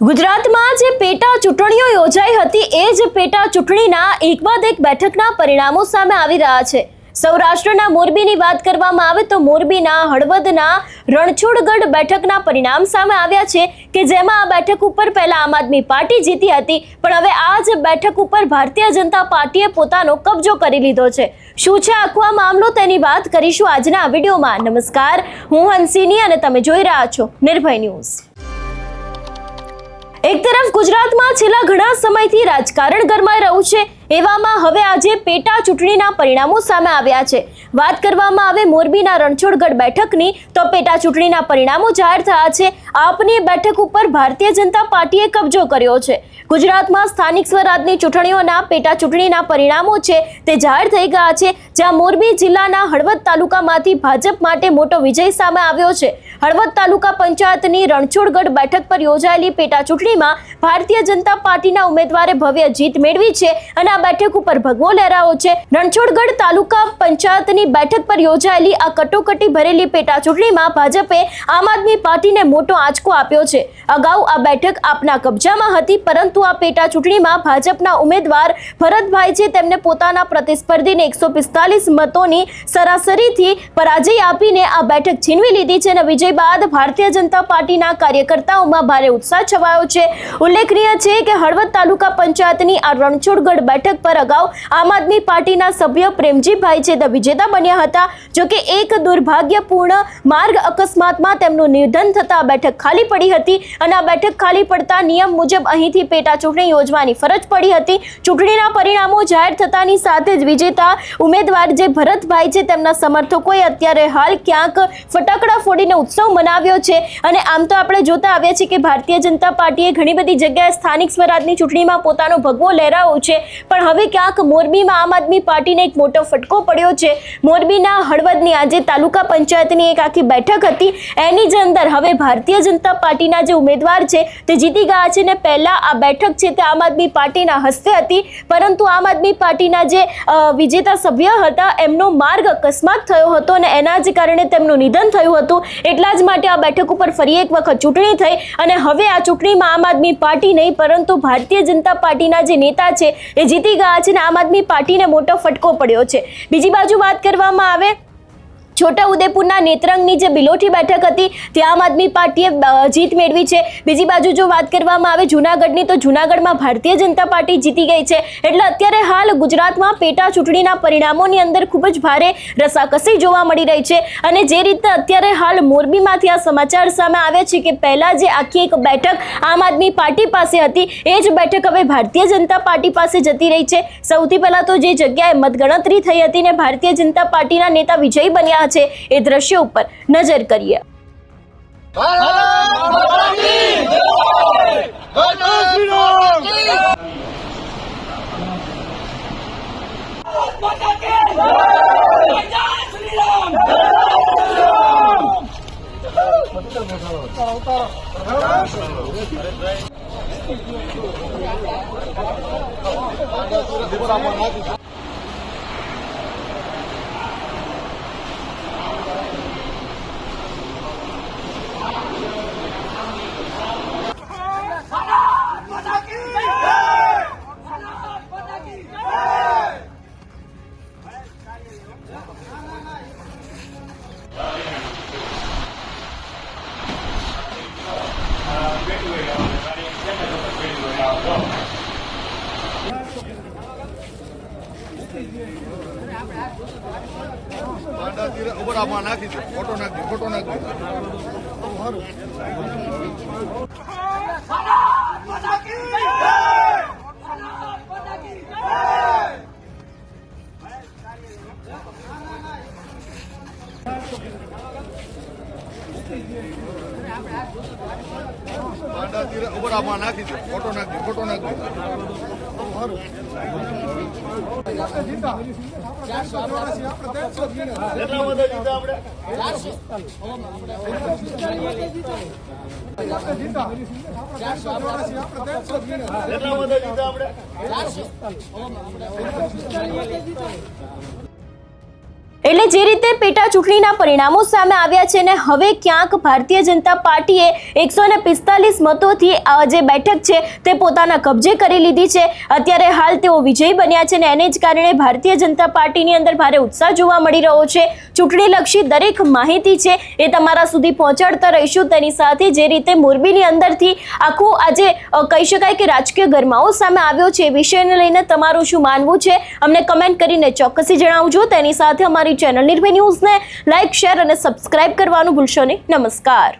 ગુજરાતમાં જે પેટા ચૂંટણીઓ યોજાઈ હતી એ જ પેટા ચૂંટણીના એક બાદ એક બેઠકના પરિણામો સામે આવી રહ્યા છે। સૌરાષ્ટ્રના મોરબીની વાત કરવામાં આવે તો મોરબીના હળવદના રણછોડગઢ બેઠકના પરિણામ સામે આવ્યા છે કે જેમાં આ બેઠક ઉપર પહેલા આમ આદમી પાર્ટી જીતી હતી, પણ હવે આ જ બેઠક ઉપર ભારતીય જનતા પાર્ટીએ પોતાનો કબજો કરી લીધો છે। શું છે આખો આ મામલો તેની વાત કરીશું આજના આ વિડીયોમાં। નમસ્કાર, હું હંસિની અને તમે જોઈ રહ્યા છો નિર્ભય ન્યૂઝ। એક તરફ ગુજરાતમાં છેલ્લા ઘણા સમયથી રાજકારણ ગરમાઈ રહ્યું છે, એવામાં હવે આજે પેટા ચૂંટણીના પરિણામો સામે આવ્યા છે। વાત કરવામાં આવે મોરબીના રણછોડગઢ બેઠકની તો પેટા ચૂંટણીના પરિણામો જાહેર થયા છે। આપની બેઠક ઉપર ભારતીય જનતા પાર્ટીએ કબજો કર્યો છે। ગુજરાતમાં સ્થાનિક સ્વરાજની ચૂંટણીઓના પેટા ચૂંટણીના પરિણામો છે તે જાહેર થઈ ગયા છે, જ્યાં મોરબી જિલ્લાના હળવદ તાલુકામાંથી ભાજપ માટે મોટો વિજય સામે આવ્યો છે। હળવદ તાલુકા પંચાયતની રણછોડગઢ બેઠક પર યોજાયેલી પેટા ચૂંટણીમાં ભારતીય જનતા પાર્ટીના ઉમેદવારે ભવ્ય જીત મેળવી છે અને આ બેઠક ઉપર ભગવો લહેરાયો છે। રણછોડગઢ તાલુકા પંચાયતની બેઠક પર યોજાયેલી આ કટોકટી ભરેલી પેટા ચૂંટણીમાં ભાજપે આમ આદમી પાર્ટીને મોટો આંચકો આપ્યો છે। અગાઉ આ બેઠક આપના કબજામાં હતી, પરંતુ આ પેટા ચૂંટણીમાં ભાજપના ઉમેદવાર ભરતભાઈ છે તેમને પોતાના પ્રતિસ્પર્ધીને 145 મતોની સરાસરીથી પરાજય આપીને આ બેઠક છીનવી લીધી છે અને વિજય બાદ ભારતીય જનતા પાર્ટીના કાર્યકર્તાઓમાં ભારે ઉત્સાહ છવાયો છે। ઉલ્લેખનીય છે કે હળવદ તાલુકા પંચાયતની આ રણછોડગઢ બેઠક પર અગાઉ આમ આદમી પાર્ટીના સભ્ય પ્રેમજીભાઈ છે તે વિજેતા બન્યા હતા। જો કે એક દુર્ભાગ્યપૂર્ણ માર્ગ અકસ્માતમાં તેમનું નિધન થતા બેઠક ખાલી પડી હતી અને આ બેઠક ખાલી પડતા નિયમ મુજબ અહીંથી પેટા ચૂંટણી યોજવાની ફરજ પડી હતી। ચૂંટણીના પરિણામો જાહેર થતાની સાથે જ વિજેતા ઉમેદવાર જે ભરતભાઈ છે તેમના સમર્થકોએ અત્યારે હાલ ક્યાંક ફટાકડા ફોડીને ઉત્સવ મનાવ્યો છે। અને આમ તો આપણે જોતા આવ્યા છીએ કે ભારતીય જનતા પાર્ટીએ ઘણી બધી જગ્યાએ સ્થાનિક સ્વરાજની ચૂંટણીમાં પોતાનો ભગવો લહેરાવ્યો છે, પણ હવે ક્યાંક મોરબીમાં આમ આદમી પાર્ટીને એક મોટો ફટકો પડ્યો છે। મોરબીના હળવદની આજે તાલુકા પંચાયતની એક આખી બેઠક હતી, એની જ અંદર હવે ભારતીય જનતા પાર્ટીના જે ઉમેદવાર છે તે જીતી ગયા છે ને પહેલા આ બેઠક છે તે આમ આદમી પાર્ટીના હસ્તે હતી, પરંતુ આમ આદમી પાર્ટીના જે વિજેતા સભ્ય હતા એમનો માર્ગ અકસ્માત થયો હતો અને એના જ કારણે તેમનું નિધન થયું હતું। એટલા જ માટે આ બેઠક ઉપર ફરી એક વખત ચૂંટણી થઈ અને હવે આ ચૂંટણીમાં આમ આદમી પાર્ટી નહીં પરંતુ ભારતીય જનતા પાર્ટીના જે નેતા છે એ જીતી ગયા છે અને આમ આદમી પાર્ટીને મોટો ફટકો પડ્યો છે। બીજી બાજુ વાત કરવામાં આવે છોટા ઉદેપુરના નેત્રંગની જે બિલોઠી બેઠક હતી ત્યાં આમ આદમી પાર્ટીએ જીત મેળવી છે। બીજી બાજુ જો વાત કરવામાં આવે જૂનાગઢની તો જૂનાગઢમાં ભારતીય જનતા પાર્ટી જીતી ગઈ છે। એટલે અત્યારે હાલ ગુજરાતમાં પેટા ચૂંટણીના પરિણામોની અંદર ખૂબ જ ભારે રસાકસી જોવા મળી રહી છે અને જે રીતે અત્યારે હાલ મોરબીમાંથી આ સમાચાર સામે આવે છે કે પહેલા જે આખી એક બેઠક આમ આદમી પાર્ટી પાસે હતી એ જ બેઠક હવે ભારતીય જનતા પાર્ટી પાસે જતી રહી છે। સૌથી પહેલા તો જે જગ્યાએ મતગણતરી થઈ હતી ને ભારતીય જનતા પાર્ટીના નેતા વિજયી બન્યા છે એ દ્રશ્યો ઉપર નજર કરીએ। એટલે જે રીતે પેટા ચૂંટણીના પરિણામો સામે આવ્યા છે ને હવે ક્યાંક ભારતીય જનતા પાર્ટીએ 145 મતોથી આ જે બેઠક છે તે પોતાના કબજે કરી લીધી છે. અત્યારે હાલ તેઓ વિજયી બન્યા છે ને એને જ કારણે ભારતીય જનતા પાર્ટીની અંદર ભારે ઉત્સાહ જોવા મળી રહ્યો છે. ચૂંટણીલક્ષી દરેક માહિતી છે એ તમારા સુધી પહોંચાડતા રહીશું. તેની સાથે જે રીતે મોરબીની અંદરથી આખું આજે કહી શકાય કે રાજકીય ગરમાવો સામે આવ્યો છે એ વિષયને લઈને તમારું શું માનવું છે અમને કમેન્ટ કરીને ચોક્કસથી જણાવજો. તેની સાથે અમારી ચેનલ નિર્ભય ન્યૂઝને લાઇક, શેર અને સબસ્ક્રાઇબ કરવાનું ભૂલશો નહીં. નમસ્કાર.